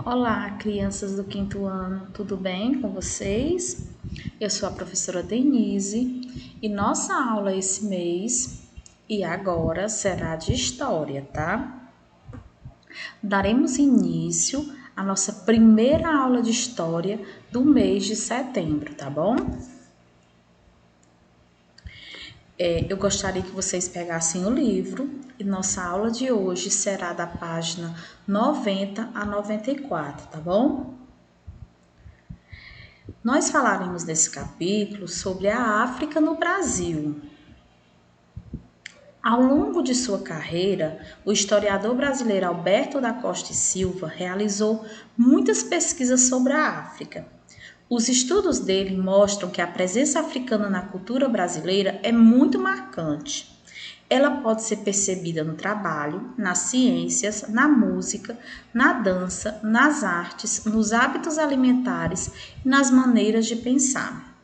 Olá, crianças do quinto ano, tudo bem com vocês? Eu sou a professora Denise e nossa aula esse mês e agora será de história, tá? Daremos início à nossa primeira aula de história do mês de setembro, tá bom? Eu gostaria que vocês pegassem o livro e nossa aula de hoje será da página 90 a 94, tá bom? Nós falaremos nesse capítulo sobre a África no Brasil. Ao longo de sua carreira, o historiador brasileiro Alberto da Costa e Silva realizou muitas pesquisas sobre a África. Os estudos dele mostram que a presença africana na cultura brasileira é muito marcante. Ela pode ser percebida no trabalho, nas ciências, na música, na dança, nas artes, nos hábitos alimentares e nas maneiras de pensar.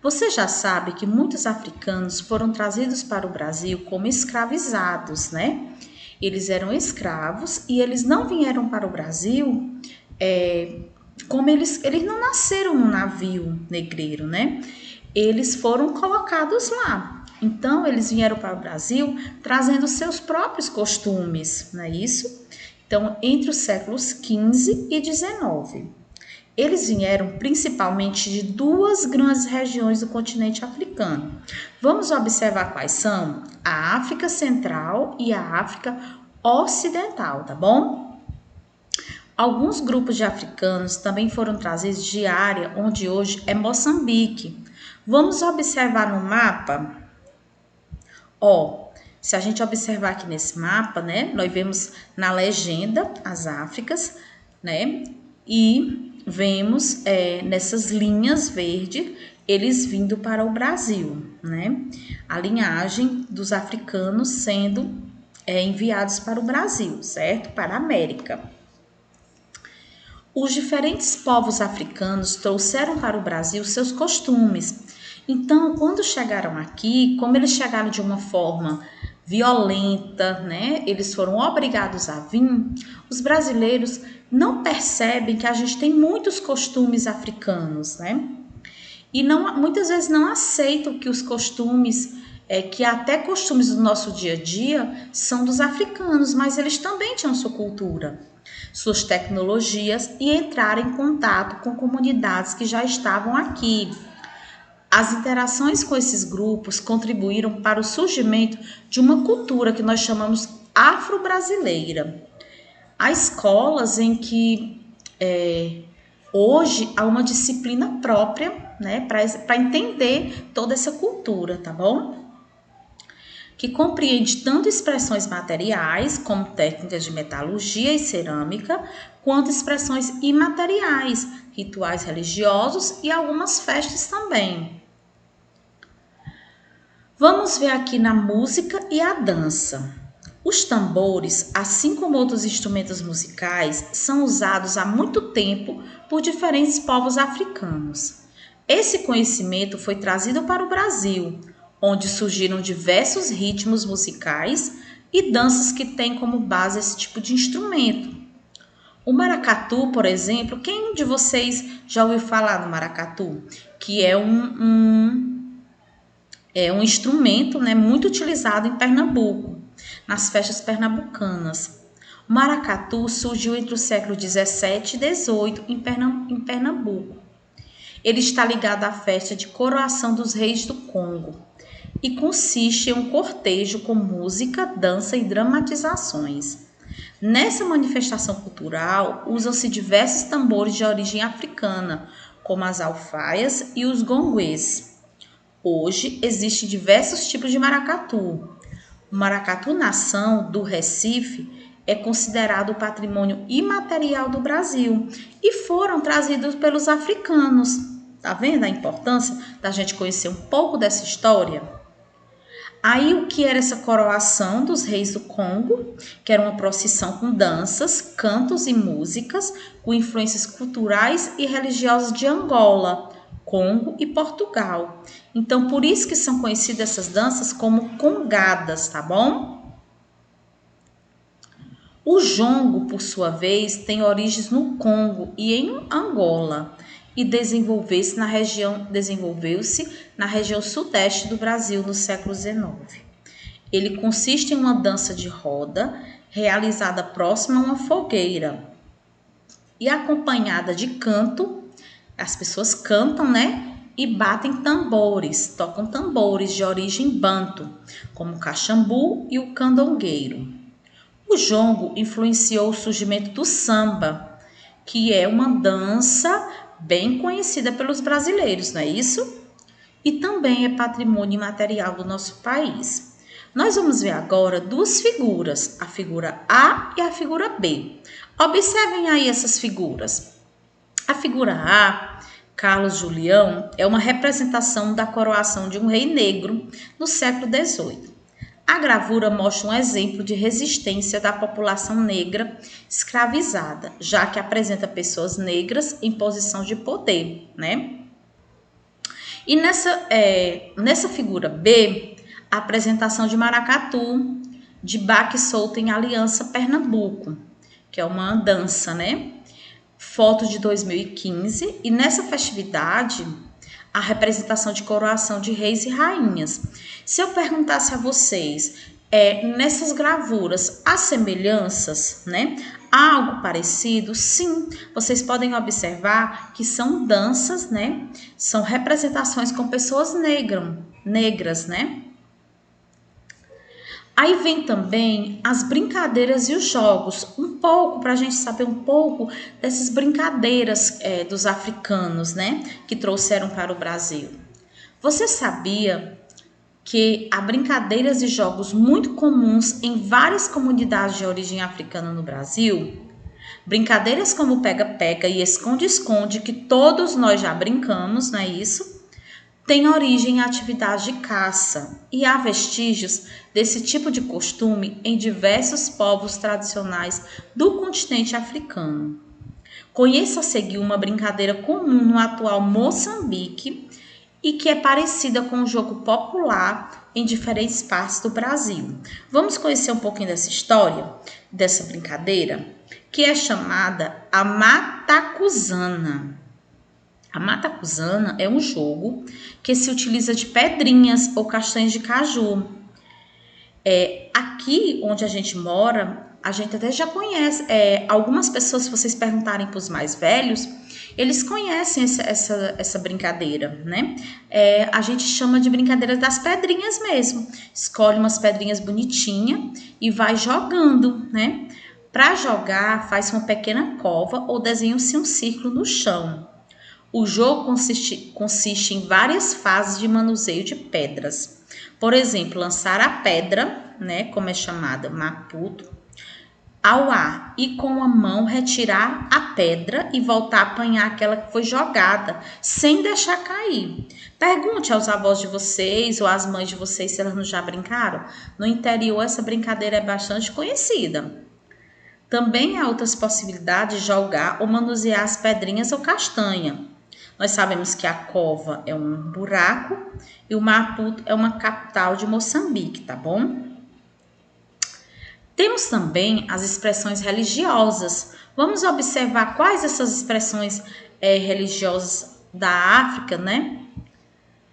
Você já sabe que muitos africanos foram trazidos para o Brasil como escravizados, né? Eles eram escravos e eles não vieram para o Brasil como eles não nasceram no navio negreiro, né? Eles foram colocados lá. Então, eles vieram para o Brasil trazendo seus próprios costumes, não é isso? Então, entre os séculos XV e XIX. Eles vieram principalmente de duas grandes regiões do continente africano. Vamos observar quais são? A África Central e a África Ocidental, tá bom? Alguns grupos de africanos também foram trazidos de área onde hoje é Moçambique. Vamos observar no mapa? Se a gente observar aqui nesse mapa, né, nós vemos na legenda as Áfricas, né, e vemos nessas linhas verdes eles vindo para o Brasil, né, a linhagem dos africanos sendo enviados para o Brasil, certo? Para a América. Os diferentes povos africanos trouxeram para o Brasil seus costumes. Então, quando chegaram aqui, como eles chegaram de uma forma violenta, né? Eles foram obrigados a vir. Os brasileiros não percebem que a gente tem muitos costumes africanos, né? E muitas vezes não aceitam que os costumes, que até costumes do nosso dia a dia, são dos africanos, mas eles também tinham sua cultura, suas tecnologias e entraram em contato com comunidades que já estavam aqui. As interações com esses grupos contribuíram para o surgimento de uma cultura que nós chamamos afro-brasileira. Há escolas em que hoje há uma disciplina própria, né, para entender toda essa cultura, tá bom? Que compreende tanto expressões materiais, como técnicas de metalurgia e cerâmica, quanto expressões imateriais, rituais religiosos e algumas festas também. Vamos ver aqui na música e a dança. Os tambores, assim como outros instrumentos musicais, são usados há muito tempo por diferentes povos africanos. Esse conhecimento foi trazido para o Brasil, onde surgiram diversos ritmos musicais e danças que têm como base esse tipo de instrumento. O maracatu, por exemplo, quem de vocês já ouviu falar do maracatu? Que é um instrumento, né, muito utilizado em Pernambuco, nas festas pernambucanas. O maracatu surgiu entre os séculos 17 e 18 em Pernambuco. Ele está ligado à festa de coroação dos reis do Congo e consiste em um cortejo com música, dança e dramatizações. Nessa manifestação cultural, usam-se diversos tambores de origem africana, como as alfaias e os gonguês. Hoje, existem diversos tipos de maracatu. O maracatu nação do Recife é considerado o patrimônio imaterial do Brasil e foram trazidos pelos africanos. Tá vendo a importância da gente conhecer um pouco dessa história? Aí o que era essa coroação dos reis do Congo, que era uma procissão com danças, cantos e músicas, com influências culturais e religiosas de Angola, Congo e Portugal. Então, por isso que são conhecidas essas danças como congadas, tá bom? O jongo, por sua vez, tem origens no Congo e em Angola e desenvolveu-se na região sudeste do Brasil no século XIX. Ele consiste em uma dança de roda realizada próxima a uma fogueira e acompanhada de canto. As pessoas cantam, né? E batem tambores, tocam tambores de origem banto, como o caxambu e o candongueiro. O jongo influenciou o surgimento do samba, que é uma dança bem conhecida pelos brasileiros, não é isso? E também é patrimônio imaterial do nosso país. Nós vamos ver agora duas figuras, a figura A e a figura B. Observem aí essas figuras. A figura A, Carlos Julião, é uma representação da coroação de um rei negro no século XVIII. A gravura mostra um exemplo de resistência da população negra escravizada, já que apresenta pessoas negras em posição de poder, né? E nessa figura B, a apresentação de maracatu, de baque solto em Aliança Pernambuco, que é uma dança, né? Foto de 2015, e nessa festividade, a representação de coroação de reis e rainhas. Se eu perguntasse a vocês, nessas gravuras, há semelhanças, né? Há algo parecido? Sim, vocês podem observar que são danças, né? São representações com pessoas negras, né? Aí vem também as brincadeiras e os jogos, um pouco para a gente saber um pouco dessas brincadeiras dos africanos, né, que trouxeram para o Brasil. Você sabia que há brincadeiras e jogos muito comuns em várias comunidades de origem africana no Brasil? Brincadeiras como pega-pega e esconde-esconde, que todos nós já brincamos, não é isso? Tem origem em atividade de caça e há vestígios desse tipo de costume em diversos povos tradicionais do continente africano. Conheça a seguir uma brincadeira comum no atual Moçambique e que é parecida com um jogo popular em diferentes partes do Brasil. Vamos conhecer um pouquinho dessa história, dessa brincadeira, que é chamada a matacuzana. A matacuzana é um jogo que se utiliza de pedrinhas ou castanhas de caju. Aqui onde a gente mora, a gente até já conhece. Algumas pessoas, se vocês perguntarem para os mais velhos, eles conhecem essa brincadeira, né? A gente chama de brincadeira das pedrinhas mesmo. Escolhe umas pedrinhas bonitinhas e vai jogando, né? Para jogar, faz uma pequena cova ou desenha-se um círculo no chão. O jogo consiste em várias fases de manuseio de pedras. Por exemplo, lançar a pedra, né, como é chamada, maputo, ao ar e com a mão retirar a pedra e voltar a apanhar aquela que foi jogada, sem deixar cair. Pergunte aos avós de vocês ou às mães de vocês se elas não já brincaram. No interior, essa brincadeira é bastante conhecida. Também há outras possibilidades de jogar ou manusear as pedrinhas ou castanha. Nós sabemos que a cova é um buraco e o Maputo é uma capital de Moçambique, tá bom? Temos também as expressões religiosas. Vamos observar quais essas expressões religiosas da África, né?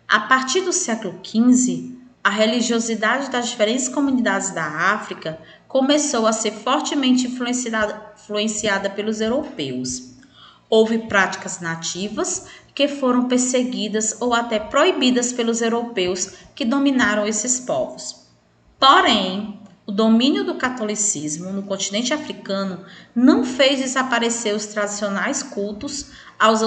A partir do século XV, a religiosidade das diferentes comunidades da África começou a ser fortemente influenciada pelos europeus. Houve práticas nativas que foram perseguidas ou até proibidas pelos europeus que dominaram esses povos. Porém, o domínio do catolicismo no continente africano não fez desaparecer os tradicionais cultos aos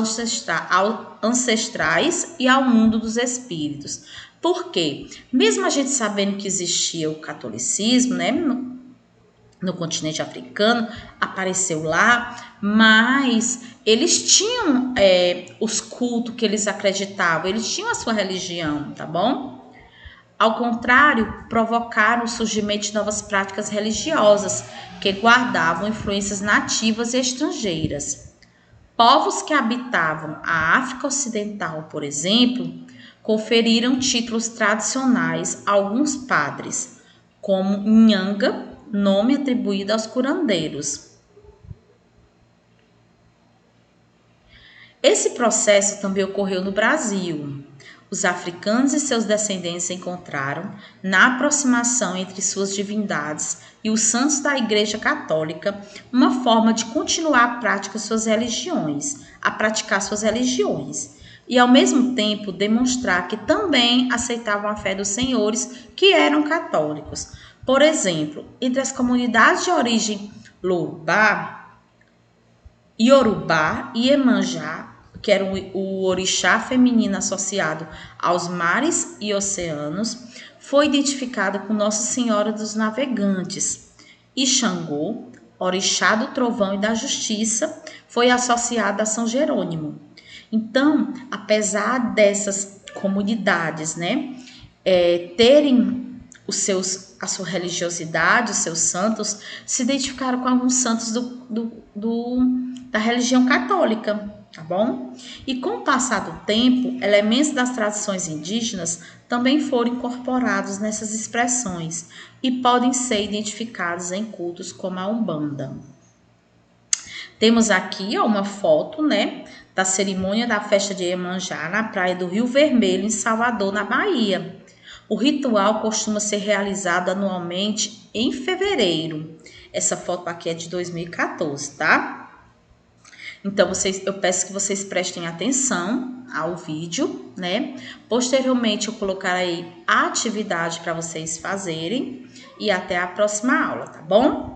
ancestrais e ao mundo dos espíritos. Por quê? Mesmo a gente sabendo que existia o catolicismo, né, no continente africano, apareceu lá, mas eles tinham os cultos que eles acreditavam, eles tinham a sua religião, tá bom? Ao contrário, provocaram o surgimento de novas práticas religiosas que guardavam influências nativas e estrangeiras. Povos que habitavam a África Ocidental, por exemplo, conferiram títulos tradicionais a alguns padres, como Nhanga, nome atribuído aos curandeiros. Esse processo também ocorreu no Brasil. Os africanos e seus descendentes encontraram, na aproximação entre suas divindades e os santos da Igreja Católica, uma forma de continuar a praticar suas religiões, e ao mesmo tempo demonstrar que também aceitavam a fé dos senhores que eram católicos. Por exemplo, entre as comunidades de origem Yorubá e Iemanjá, que era o orixá feminino associado aos mares e oceanos, foi identificado com Nossa Senhora dos Navegantes. E Xangô, orixá do trovão e da justiça, foi associado a São Jerônimo. Então, apesar dessas comunidades, terem a sua religiosidade, os seus santos, se identificaram com alguns santos da religião católica, tá bom? E com o passar do tempo, elementos das tradições indígenas também foram incorporados nessas expressões e podem ser identificados em cultos como a Umbanda. Temos aqui uma foto, da cerimônia da festa de Iemanjá na praia do Rio Vermelho, em Salvador, na Bahia. O ritual costuma ser realizado anualmente em fevereiro. Essa foto aqui é de 2014, tá? Então, eu peço que vocês prestem atenção ao vídeo, Posteriormente, eu colocarei a atividade para vocês fazerem e até a próxima aula, tá bom?